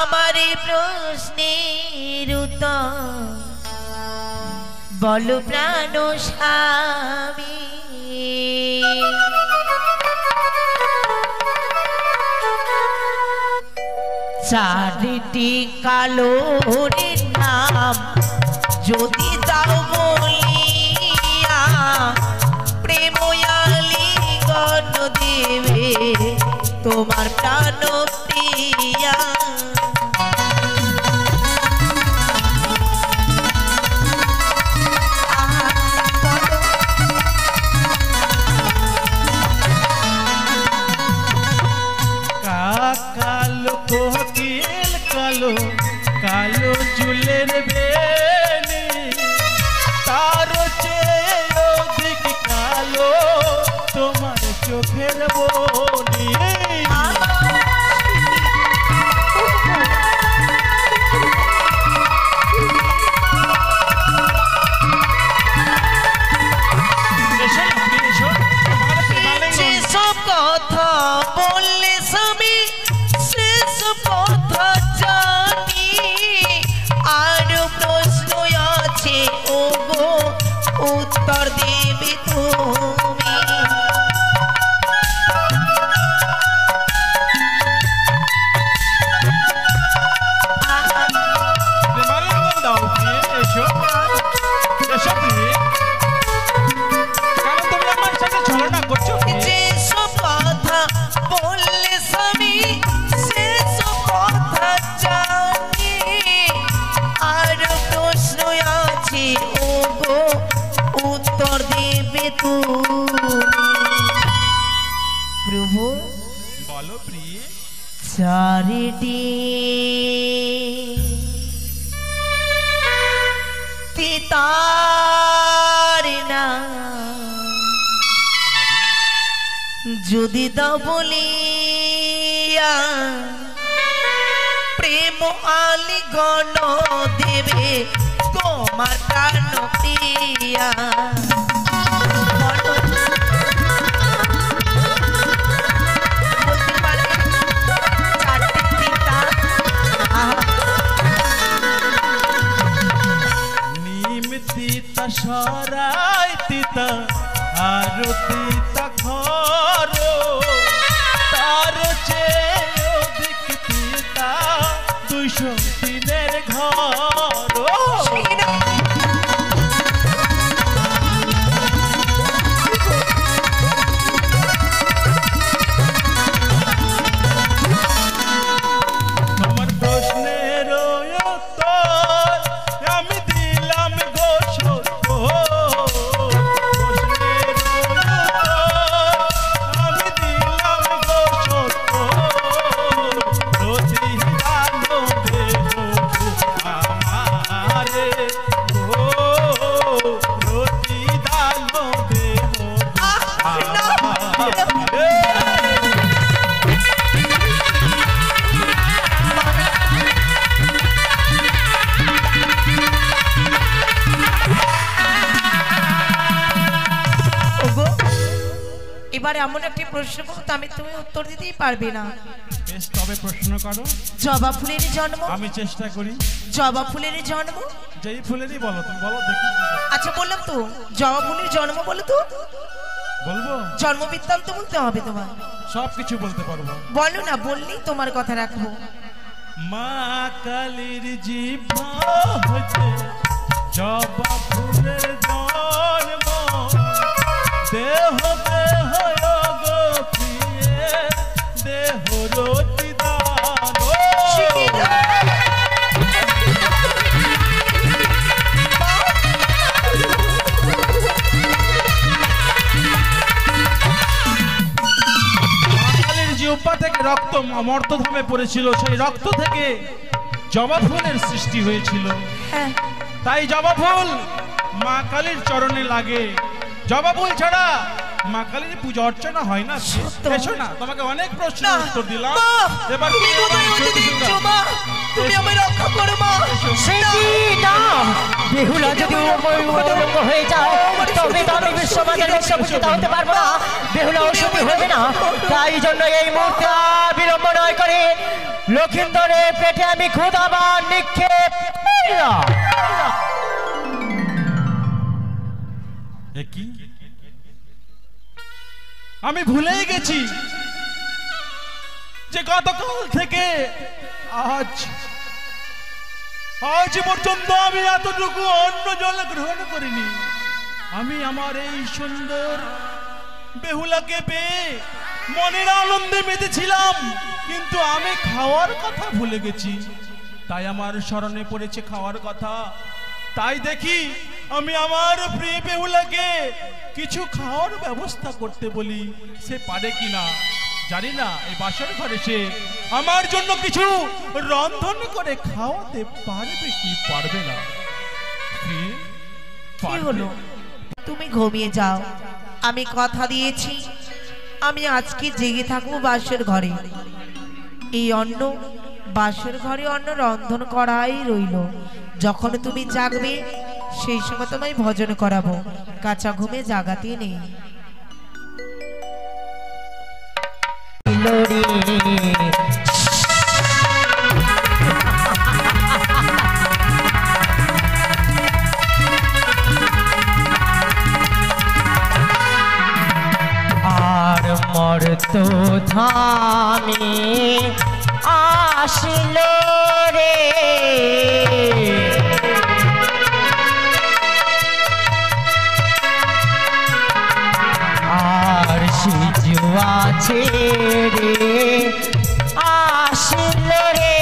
আমারে প্রশ্নের উত্তর বলো প্রাণ স্বামী। চারটি কালোর নাম যদি দাও বলিয়া প্রেময়ালি গণ দেবে তোমার প্রাণ প্রিয়া। কালো কোকিল কালো কালো চুলের বেনি তার চেয়ে অধিক কালো তোমার চোখের বনি। কথা বললে স্বামী শেষ কথা জানি আরো প্রশ্ন আছে ও গো উত্তর দেবে তুমি। যেসব কথা বললে স্বামী শেষ কথা জানি আরো প্রশ্ন আছে ও গো উত্তর দেবে তুমি। প্রভু বলো প্রিয়ে। চারিটি তিতার না যদি দাও বলিয়া প্রেম আলি গণ দেবে তোমার প্রাণ প্রিয়া। নিম তিতা সরাই তিতা আর তিতা ঘর তার চেয়ে অধিক তিতা 200 দিনের ঘর। তোমার প্রশ্নের উত্তর আমি দিলাম গো সত্য। এবারে এমন একটি প্রশ্ন করতে আমি তুমি উত্তর দিতেই পারবে না। বেশ তবে প্রশ্ন করো। জবা ফুলের জন্ম আমি চেষ্টা করি। জবা ফুলের জন্ম যেই ফুলেরই বলো তুমি বলো দেখি। আচ্ছা বললাম তো জবা ফুলের জন্ম বলো তো। বলবো জন্ম বৃত্তান্ত বলতে হবে তোমার। সব কিছু বলতে পারবো। বলো না বললেই তোমার কথা রাখবো। মা কালীর জিহ্বা হতে জবা ফুলের জন্ম দেহ দেহ গো প্রিয়ে দেহ রতি দান। জিহ্বা থেকে রক্ত মর্তধামে পড়েছিল, সেই রক্ত থেকে জবা ফুলের সৃষ্টি হয়েছিল। তাই জবা ফুল মা কালীর চরণে লাগে। জবা ফুল ছাড়া মা কালীর পূজা অর্চনা হয় না। এসো না, তোমাকে অনেক প্রশ্নের উত্তর দিলাম। এবার তুমি আমায় রক্ষা করো মা। বেহুলা যদি উলঙ্গ হয়ে যায় তবে তো আমি বিশ্বমাতার বিশ্বপূজিতা হতে পারবো না, বেহুলা অসুখী হবে না। তাই জন্য এই মুহূর্তে বিলম্ব নয় করে লক্ষিন্দরের পেটে আমি ক্ষুধাবান নিক্ষেপ আমি ভুলেই গেছি যে গতকাল থেকে আজ পর্যন্ত আমি এতটুকু অন্ন জল গ্রহণ করিনি। আমি আমার এই সুন্দর বেহুলাকে পেয়ে মনের আনন্দে মেতেছিলাম, কিন্তু আমি খাওয়ার কথা ভুলে গেছি। তাই আমার স্মরণে পড়েছে খাওয়ার কথা। তাই দেখি আমি আমার প্রিয় বেহুলাকে কিছু খাওয়ার ব্যবস্থা করতে বলি, সে পারে কিনা জানি না। এই বাসর ঘরে সে আমার জন্য কিছু রন্ধন করে খাওয়াতে পারবে কি পারবে না। কি হলো? তুমি ঘুমিয়ে যাও, আমি কথা দিয়েছি আমি আজকে জেগে থাকবো বাসর ঘরে। এই অন্ন বাসর ঘরে অন্ন রন্ধন করাই রইল। যখন তুমি জাগবে সেই সময় তোমায় ভোজন করাবো, কাঁচা ঘুমে জাগাতে নেই। আর মর্ত ধামে আসিল রে, আর সিজুয়া ছেড়ে আসিল রে।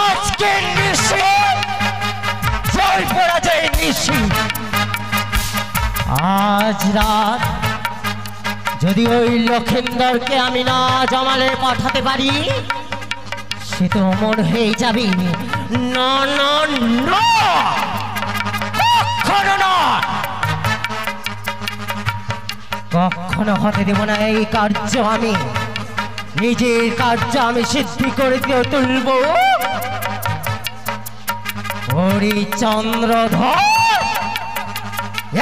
আজকে নিশি জয় পরাজয় নিশি। আজ রাত যদি ওই লক্ষিন্দরকে আমি না জমালে পাঠাতে পারি সে তো অমর হয়ে যাবে। না না না, কখনো না, কখনো হতে দেব না এই কার্য। আমি নিজের কার্য আমি সিদ্ধি করে দিয়ে তুলব। হরিচন্দ্রধর,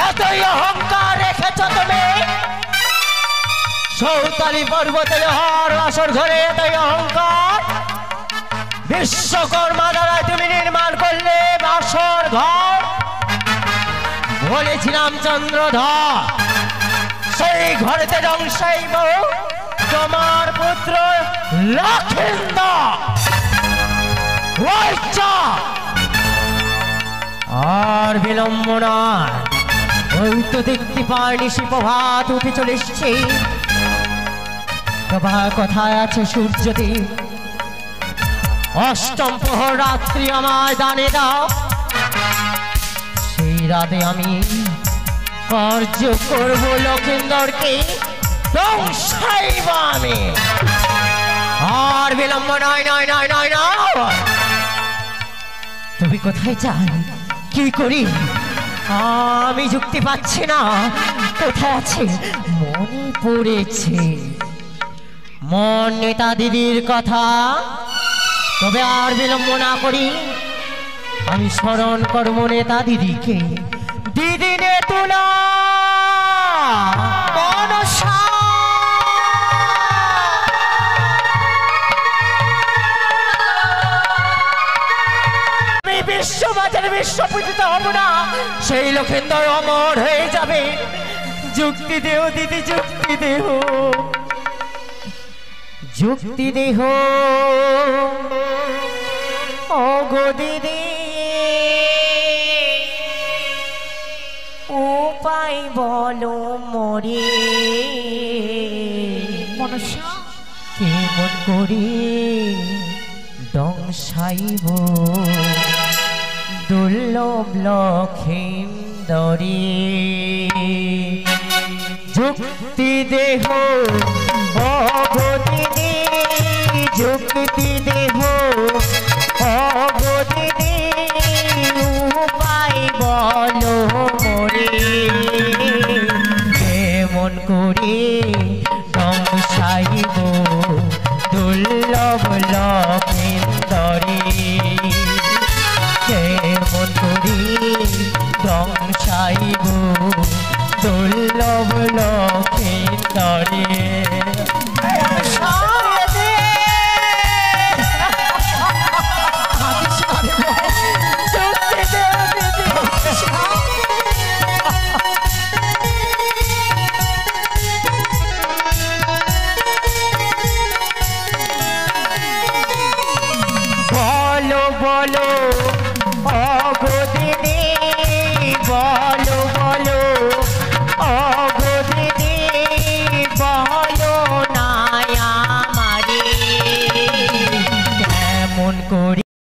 এতই অহংকার রেখেছ তুমি সৌতালি পর্বতে হর আসর ঘরে, এতই অহংকার। বিশ্বকর্মা দ্বারা তুমি নির্মাণ করলে বাসর ঘর। বলেছিলাম চন্দ্রধর সেই ঘরেতে ধ্বংসাইব তোমার পুত্র লক্ষিন্দর। আর বিলম্ব নয়, ওই তো দেখতে পাই নিশি প্রভাত উঠে চলে এসছে। কথায় আছে সূর্যদেব অষ্টম প্রহর রাত্রি আমায় দানে দাও, সেই রাতে আমি কার্য করব লক্ষিন্দরকে ধ্বংসাইব আমি। আর বিলম্ব নয় নয় নয় নয় নয়। তুমি কোথায় যাই, কি করি আমি যুক্তি পাচ্ছি না। কোথায় আছে? মনে পড়েছে মন নেতা দিদির কথা। তবে আর বিলম্ব না করি আমি স্মরণ করব নেতা দিদিকে। দিদি নে তুলা মনসা, আমি বিশ্ববাজারে বিশ্বপূজিত হব না, সেই লক্ষিন্দর অমর হয়ে যাবে। যুক্তি দেহ দিদি, যুক্তি দেহ, যুক্তি দেহ ওগো দিদি। উপায় বলো মরে মনসা, কেমন করে দংশাইব দুর্লভ লক্ষিন্দরে। যুক্তি দেহ ওগো দিদি, যুক্তি দেহ ওগো দিদি। উপায় বলো মরে করে ধ্বংসাইব দুর্লভ লক্ষেন্দরে, কেমন করে ধ্বংসাইব